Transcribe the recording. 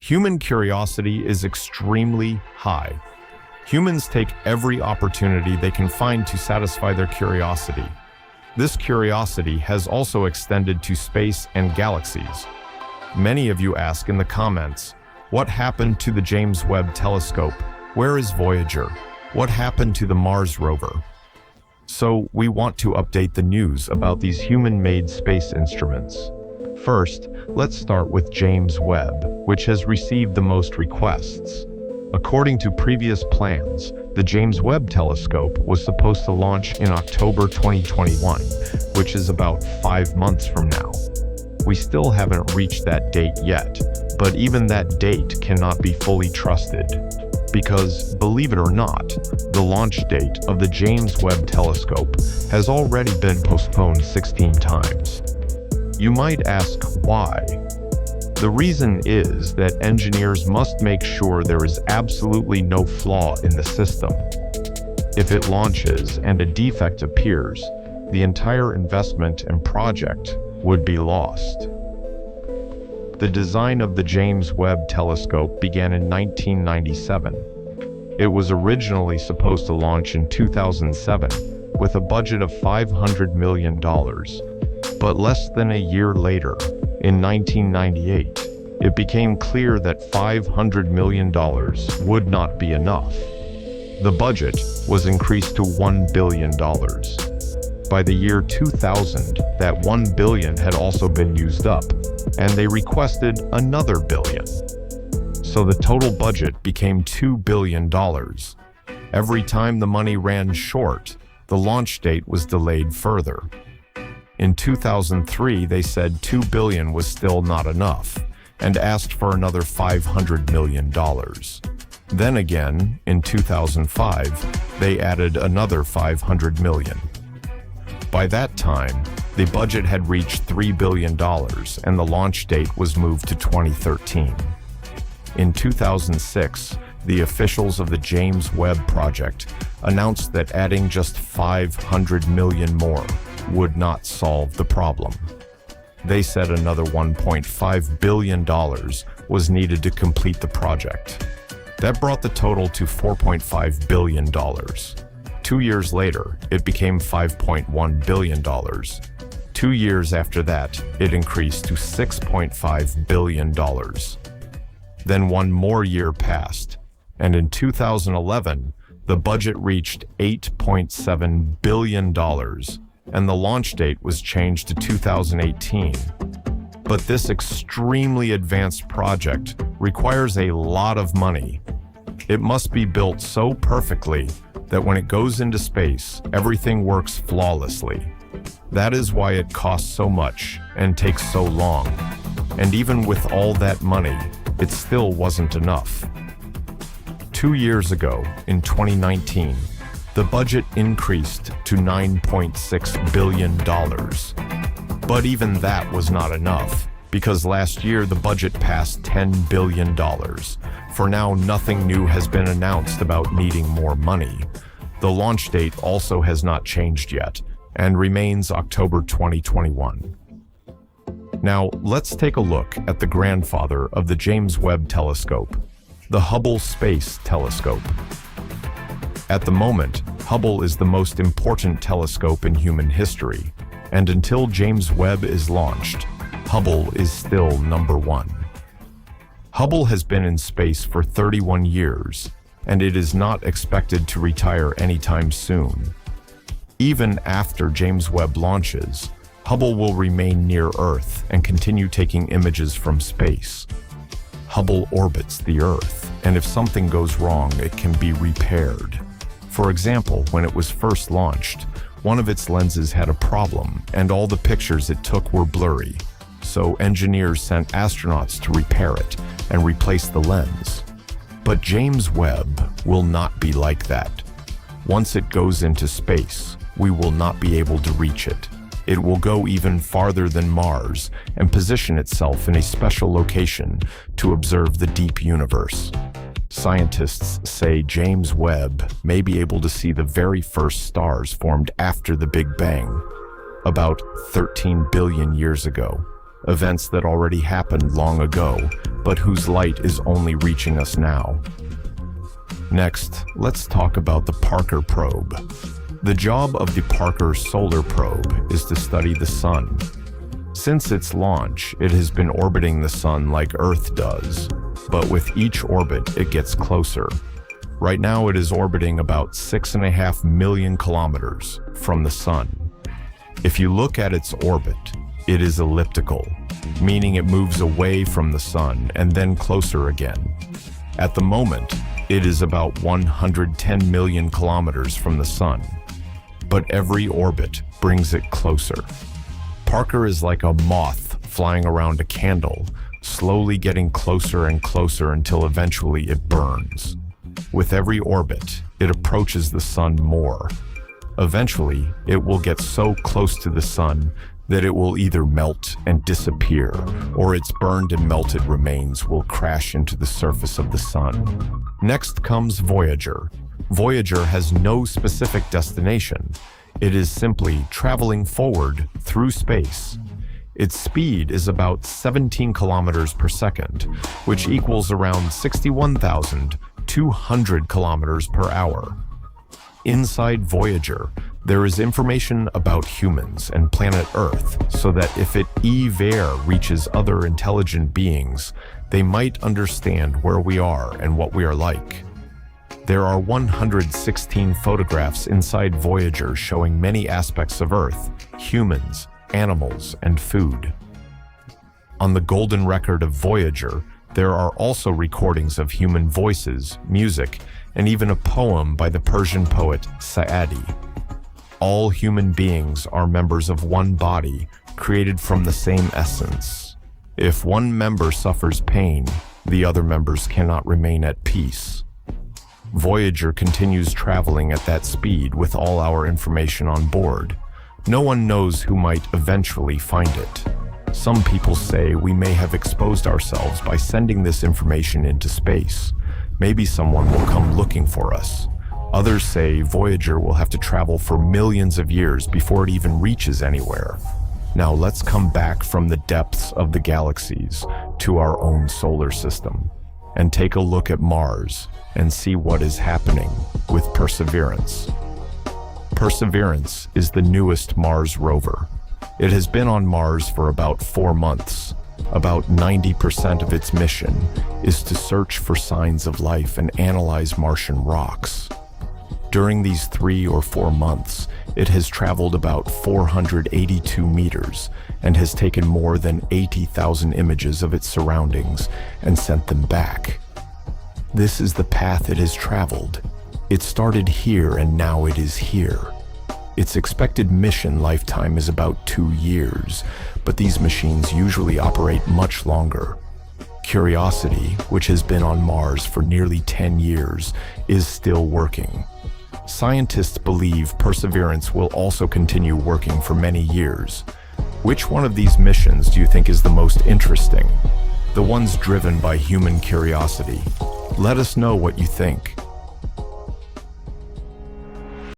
Human curiosity is extremely high. Humans take every opportunity they can find to satisfy their curiosity. This curiosity has also extended to space and galaxies. Many of you ask in the comments, what happened to the James Webb Telescope? Where is Voyager? What happened to the Mars rover? So we want to update the news about these human-made space instruments. First, let's start with James Webb, which has received the most requests. According to previous plans, the James Webb Telescope was supposed to launch in October 2021, which is about 5 months from now. We still haven't reached that date yet, but even that date cannot be fully trusted. Because, believe it or not, the launch date of the James Webb Telescope has already been postponed 16 times. You might ask why. The reason is that engineers must make sure there is absolutely no flaw in the system. If it launches and a defect appears, the entire investment and project would be lost. The design of the James Webb Telescope began in 1997. It was originally supposed to launch in 2007 with a budget of $500 million. But less than a year later, in 1998, it became clear that $500 million would not be enough. The budget was increased to $1 billion. By the year 2000, that $1 billion had also been used up, and they requested another billion. So the total budget became $2 billion. Every time the money ran short, the launch date was delayed further. In 2003, they said $2 billion was still not enough, and asked for another $500 million. Then again, in 2005, they added another $500 million. By that time, the budget had reached $3 billion, and the launch date was moved to 2013. In 2006, the officials of the James Webb Project announced that adding just $500 million more would not solve the problem. They said another $1.5 billion was needed to complete the project. That brought the total to $4.5 billion. 2 years later, it became $5.1 billion. 2 years after that, it increased to $6.5 billion. Then one more year passed, and in 2011, the budget reached $8.7 billion. And the launch date was changed to 2018. But this extremely advanced project requires a lot of money. It must be built so perfectly that when it goes into space, everything works flawlessly. That is why it costs so much and takes so long. And even with all that money, it still wasn't enough. 2 years ago, in 2019, the budget increased to $9.6 billion. But even that was not enough, because last year the budget passed $10 billion. For now, nothing new has been announced about needing more money. The launch date also has not changed yet, and remains October 2021. Now, let's take a look at the grandfather of the James Webb Telescope, the Hubble Space Telescope. At the moment, Hubble is the most important telescope in human history, and until James Webb is launched, Hubble is still number one. Hubble has been in space for 31 years, and it is not expected to retire anytime soon. Even after James Webb launches, Hubble will remain near Earth and continue taking images from space. Hubble orbits the Earth, and if something goes wrong, it can be repaired. For example, when it was first launched, one of its lenses had a problem, and all the pictures it took were blurry. So engineers sent astronauts to repair it and replace the lens. But James Webb will not be like that. Once it goes into space, we will not be able to reach it. It will go even farther than Mars and position itself in a special location to observe the deep universe. Scientists say James Webb may be able to see the very first stars formed after the Big Bang, about 13 billion years ago. events that already happened long ago, but whose light is only reaching us now. Next, let's talk about the Parker probe. The job of the Parker Solar Probe is to study the Sun. Since its launch, it has been orbiting the Sun like Earth does, but with each orbit, it gets closer. Right now, it is orbiting about 6.5 million kilometers from the Sun. If you look at its orbit, it is elliptical, meaning it moves away from the Sun and then closer again. At the moment, it is about 110 million kilometers from the Sun, but every orbit brings it closer. Parker is like a moth flying around a candle, slowly getting closer and closer until eventually it burns. With every orbit, it approaches the Sun more. Eventually, it will get so close to the Sun that it will either melt and disappear, or its burned and melted remains will crash into the surface of the Sun. Next comes Voyager. Voyager has no specific destination. It is simply traveling forward through space. Its speed is about 17 kilometers per second, which equals around 61,200 kilometers per hour. Inside Voyager, there is information about humans and planet Earth, so that if it ever reaches other intelligent beings, they might understand where we are and what we are like. There are 116 photographs inside Voyager showing many aspects of Earth, humans, animals, and food. On the golden record of Voyager, there are also recordings of human voices, music, and even a poem by the Persian poet Saadi. All human beings are members of one body, created from the same essence. If one member suffers pain, the other members cannot remain at peace. Voyager continues traveling at that speed with all our information on board. No one knows who might eventually find it. Some people say we may have exposed ourselves by sending this information into space. Maybe someone will come looking for us. Others say Voyager will have to travel for millions of years before it even reaches anywhere. Now let's come back from the depths of the galaxies to our own solar system and take a look at Mars and see what is happening with Perseverance. Perseverance is the newest Mars rover. It has been on Mars for about 4 months. About 90% of its mission is to search for signs of life and analyze Martian rocks. During these 3 or 4 months, it has traveled about 482 meters and has taken more than 80,000 images of its surroundings and sent them back. This is the path it has traveled. It started here and now it is here. Its expected mission lifetime is about 2 years, but these machines usually operate much longer. Curiosity, which has been on Mars for nearly 10 years, is still working. Scientists believe Perseverance will also continue working for many years. Which one of these missions do you think is the most interesting? The ones driven by human curiosity? Let us know what you think.